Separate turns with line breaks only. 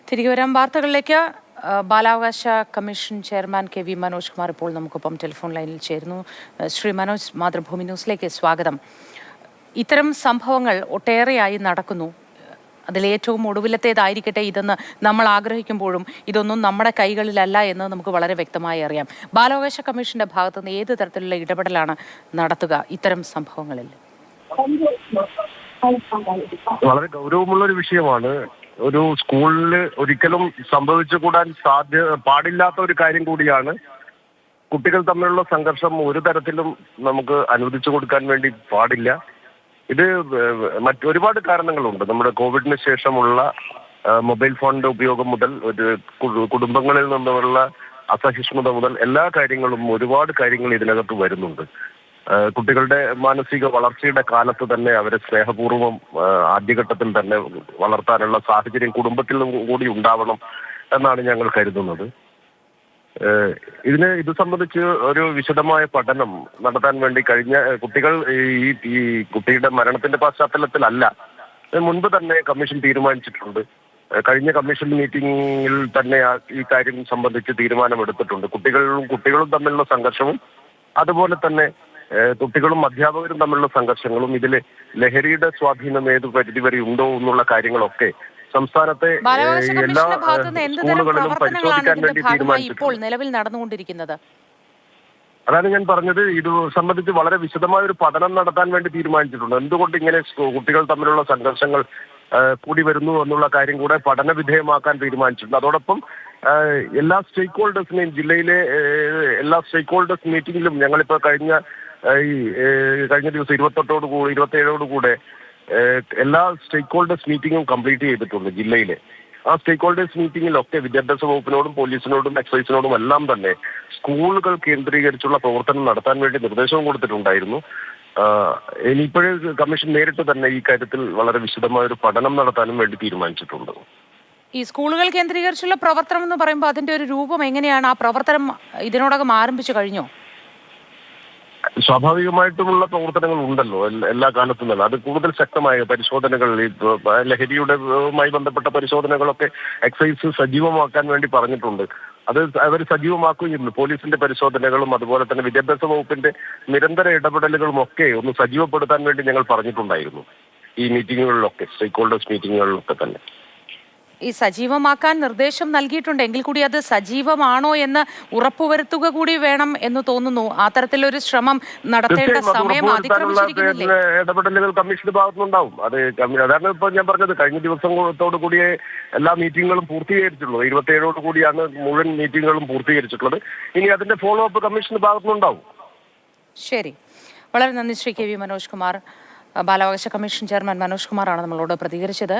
തിരികെ വരാം വാർത്തകളിലേക്ക്. ബാലാവകാശ കമ്മീഷൻ ചെയർമാൻ കെ.വി. മനോജ് കുമാർ ഇപ്പോൾ നമുക്കൊപ്പം ടെലിഫോൺ ലൈനിൽ ചേരുന്നു. ശ്രീ മനോജ്, മാതൃഭൂമി ന്യൂസിലേക്ക് സ്വാഗതം. ഇത്തരം സംഭവങ്ങൾ ഒട്ടേറെയായി നടക്കുന്നു. അതിലേറ്റവും ഒടുവിലത്തേതായിരിക്കട്ടെ ഇതെന്ന് നമ്മൾ ആഗ്രഹിക്കുമ്പോഴും ഇതൊന്നും നമ്മുടെ കൈകളിലല്ല എന്ന് നമുക്ക് വളരെ വ്യക്തമായി അറിയാം. ബാലാവകാശ കമ്മീഷന്റെ ഭാഗത്തുനിന്ന് ഏത് തരത്തിലുള്ള ഇടപെടലാണ് നടത്തുക ഇത്തരം സംഭവങ്ങളിൽ?
വളരെ ഗൗരവമുള്ളൊരു വിഷയമാണ്. ഒരു സ്കൂളിൽ ഒരിക്കലും സംഭവിച്ചുകൂടാൻ പാടില്ലാത്ത ഒരു കാര്യം കൂടിയാണ്. കുട്ടികൾ തമ്മിലുള്ള സംഘർഷം ഒരു തരത്തിലും നമുക്ക് അനുവദിച്ചു കൊടുക്കാൻ വേണ്ടി പാടില്ല. ഇത് മറ്റൊരുപാട് കാരണങ്ങളുണ്ട്. നമ്മുടെ കോവിഡിന് ശേഷമുള്ള മൊബൈൽ ഫോണിന്റെ ഉപയോഗം മുതൽ ഒരു കുടുംബങ്ങളിൽ നിന്നുള്ള അസഹിഷ്ണുത മുതൽ എല്ലാ കാര്യങ്ങളും ഒരുപാട് കാര്യങ്ങൾ ഇതിനകത്ത് വരുന്നുണ്ട്. കുട്ടികളുടെ മാനസിക വളർച്ചയുടെ കാലത്ത് തന്നെ അവരെ സ്നേഹപൂർവ്വം ആദ്യഘട്ടത്തിൽ തന്നെ വളർത്താനുള്ള സാഹചര്യം കുടുംബത്തിൽ കൂടി ഉണ്ടാവണം എന്നാണ് ഞങ്ങൾ കരുതുന്നത്. ഇത് സംബന്ധിച്ച് ഒരു വിശദമായ പഠനം നടത്താൻ വേണ്ടി കുട്ടികൾ ഈ കുട്ടിയുടെ മരണത്തിന്റെ പശ്ചാത്തലത്തിലല്ല, മുൻപ് തന്നെ കമ്മീഷൻ തീരുമാനിച്ചിട്ടുണ്ട്. കഴിഞ്ഞ കമ്മീഷൻ മീറ്റിംഗിൽ തന്നെ ഈ കാര്യം സംബന്ധിച്ച് തീരുമാനമെടുത്തിട്ടുണ്ട്. കുട്ടികളും തമ്മിലുള്ള സംഘർഷവും അതുപോലെ തന്നെ കുട്ടികളും അധ്യാപകരും തമ്മിലുള്ള സംഘർഷങ്ങളും ഇതിൽ ലഹരിയുടെ സ്വാധീനം ഏത് പരിധിവരെ ഉണ്ടോ എന്നുള്ള കാര്യങ്ങളൊക്കെ സംസ്ഥാനത്തെ എല്ലാ സ്കൂളുകളിലും പരിശോധിക്കാൻ വേണ്ടി
തീരുമാനിച്ചിട്ടുണ്ട്.
അതാണ് ഞാൻ പറഞ്ഞത്. ഇത് സംബന്ധിച്ച് വളരെ വിശദമായ ഒരു പഠനം നടത്താൻ വേണ്ടി തീരുമാനിച്ചിട്ടുണ്ട്. എന്തുകൊണ്ട് ഇങ്ങനെ കുട്ടികൾ തമ്മിലുള്ള സംഘർഷങ്ങൾ കൂടി വരുന്നു എന്നുള്ള കാര്യം കൂടെ പഠന വിധേയമാക്കാൻ തീരുമാനിച്ചിട്ടുണ്ട്. അതോടൊപ്പം എല്ലാ സ്റ്റേക്ക് ഹോൾഡേഴ്സിനെയും ജില്ലയിലെ എല്ലാ സ്റ്റേക്ക് ഹോൾഡേഴ്സ് മീറ്റിംഗിലും ഞങ്ങളിപ്പോൾ കഴിഞ്ഞ ദിവസം 27 എല്ലാ സ്റ്റേക്ക് ഹോൾഡേഴ്സ് മീറ്റിംഗും കംപ്ലീറ്റ് ചെയ്തിട്ടുണ്ട് ജില്ലയിലെ. ആ സ്റ്റേക്ക് ഹോൾഡേഴ്സ് മീറ്റിംഗിലൊക്കെ വിദ്യാഭ്യാസ വകുപ്പിനോടും പോലീസിനോടും എക്സൈസിനോടും എല്ലാം തന്നെ സ്കൂളുകൾ കേന്ദ്രീകരിച്ചുള്ള പ്രവർത്തനം നടത്താൻ വേണ്ടി നിർദ്ദേശവും കൊടുത്തിട്ടുണ്ടായിരുന്നു. ഇനിയിപ്പോഴേ കമ്മീഷൻ നേരിട്ട് തന്നെ ഈ കാര്യത്തിൽ വളരെ വിശദമായ ഒരു പഠനം നടത്താനും വേണ്ടി തീരുമാനിച്ചിട്ടുണ്ട്.
ഈ സ്കൂളുകൾ കേന്ദ്രീകരിച്ചുള്ള പ്രവർത്തനം എന്ന് പറയുമ്പോൾ അതിന്റെ ഒരു രൂപം എങ്ങനെയാണ്? ആ പ്രവർത്തനം ഇതിനോടകം ആരംഭിച്ചു കഴിഞ്ഞോ?
സ്വാഭാവികമായിട്ടുമുള്ള പ്രവർത്തനങ്ങൾ ഉണ്ടല്ലോ എല്ലാ കാലത്തും തന്നെ. അത് കൂടുതൽ ശക്തമായ പരിശോധനകൾ, ലഹരിയുമായി ബന്ധപ്പെട്ട പരിശോധനകളൊക്കെ എക്സൈസ് സജീവമാക്കാൻ വേണ്ടി പറഞ്ഞിട്ടുണ്ട്. അത് അവർ സജീവമാക്കുകയും ചെയ്യുന്നു. പോലീസിന്റെ പരിശോധനകളും അതുപോലെ തന്നെ വിദ്യാഭ്യാസ വകുപ്പിന്റെ നിരന്തര ഇടപെടലുകളും ഒക്കെ ഒന്ന് സജീവപ്പെടുത്താൻ വേണ്ടി ഞങ്ങൾ പറഞ്ഞിട്ടുണ്ടായിരുന്നു ഈ മീറ്റിങ്ങുകളിലൊക്കെ, സ്റ്റേക്ക് ഹോൾഡേഴ്സ് മീറ്റിങ്ങുകളിലൊക്കെ തന്നെ.
ഈ സജീവമാക്കാൻ നിർദ്ദേശം നൽകിയിട്ടുണ്ടെങ്കിൽ കൂടി അത് സജീവമാണോ എന്ന് ഉറപ്പുവരുത്തുക കൂടി വേണം എന്ന് തോന്നുന്നു. അത്തരത്തിലൊരു ശ്രമം നടത്തേണ്ട സമയം അതിക്രമിച്ചിരിക്കുന്നില്ലേ?
ഇടപെടലുകൾ കമ്മീഷന്റെ ഭാഗത്തുനിന്നുണ്ടാവും. അതാണ് ഇപ്പോൾ ഞാൻ പറഞ്ഞത്. കഴിഞ്ഞ ദിവസത്തോടു കൂടിയേ എല്ലാ മീറ്റിങ്ങുകളും പൂർത്തീകരിച്ചിട്ടുള്ളൂ. 27 കൂടിയാണ് മുഴുവൻ മീറ്റിങ്ങുകളും പൂർത്തീകരിച്ചിട്ടുള്ളത്. ഇനി അതിന്റെ ഫോളോ അപ്പ് കമ്മീഷന്റെ ഭാഗത്തുനിന്നുണ്ടാവും.
ശരി, വളരെ നന്ദി ശ്രീ കെ.വി. മനോജ് കുമാർ. ബാലാവകാശ കമ്മീഷൻ ചെയർമാൻ മനോജ് കുമാറാണ് നമ്മളോട് പ്രതികരിച്ചത്.